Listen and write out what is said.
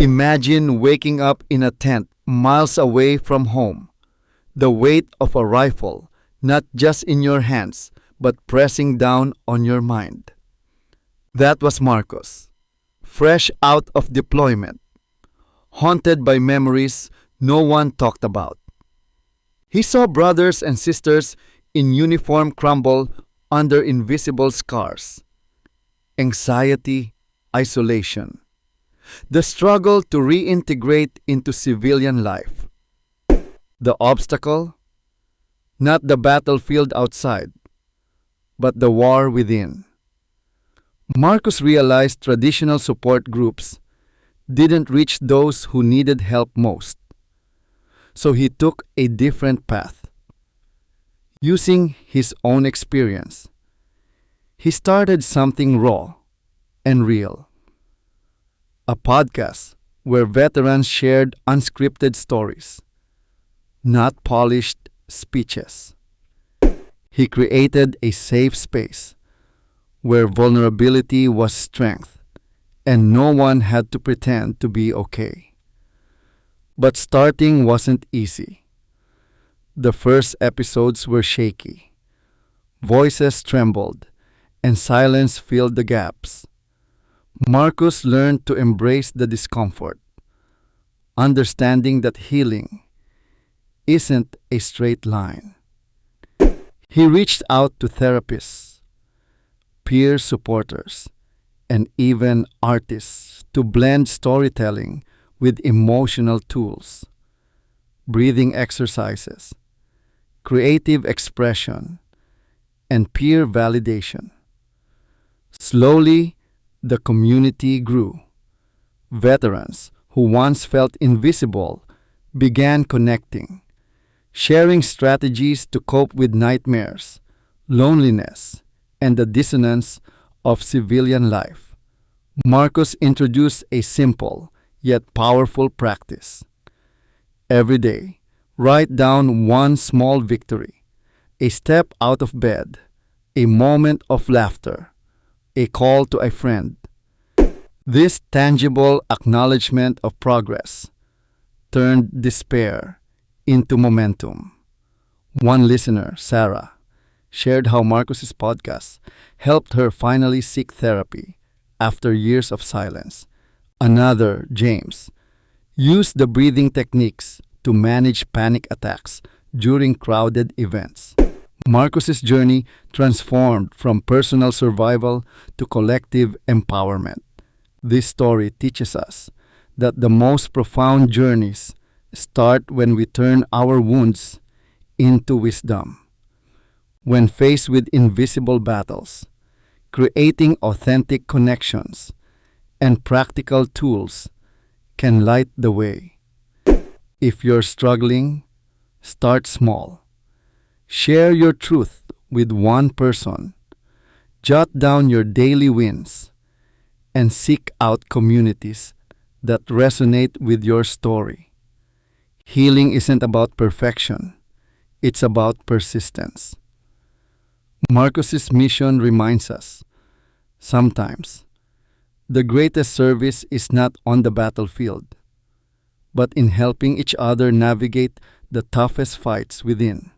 Imagine waking up in a tent miles away from home. The weight of a rifle, not just in your hands, but pressing down on your mind. That was Marcos, fresh out of deployment, haunted by memories no one talked about. He saw brothers and sisters in uniform crumble under invisible scars. Anxiety, isolation. The struggle to reintegrate into civilian life. The obstacle? Not the battlefield outside, but the war within. Marcus realized traditional support groups didn't reach those who needed help most. So he took a different path. Using his own experience, he started something raw and real. A podcast where veterans shared unscripted stories, not polished speeches. He created a safe space where vulnerability was strength and no one had to pretend to be okay. But starting wasn't easy. The first episodes were shaky. Voices trembled and silence filled the gaps. Marcus learned to embrace the discomfort, understanding that healing isn't a straight line. He reached out to therapists, peer supporters, and even artists to blend storytelling with emotional tools, breathing exercises, creative expression, and peer validation. Slowly, the community grew. Veterans who once felt invisible began connecting, sharing strategies to cope with nightmares, loneliness, and the dissonance of civilian life. Marcus introduced a simple yet powerful practice. Every day, write down one small victory, a step out of bed, a moment of laughter, a call to a friend. This tangible acknowledgement of progress turned despair into momentum. One listener, Sarah, shared how Marcus's podcast helped her finally seek therapy after years of silence. Another, James, used the breathing techniques to manage panic attacks during crowded events. Marcus's journey transformed from personal survival to collective empowerment. This story teaches us that the most profound journeys start when we turn our wounds into wisdom. When faced with invisible battles, creating authentic connections and practical tools can light the way. If you're struggling, start small. Share your truth with one person. Jot down your daily wins and seek out communities that resonate with your story. Healing isn't about perfection, it's about persistence. Marcus's mission reminds us, sometimes, the greatest service is not on the battlefield, but in helping each other navigate the toughest fights within.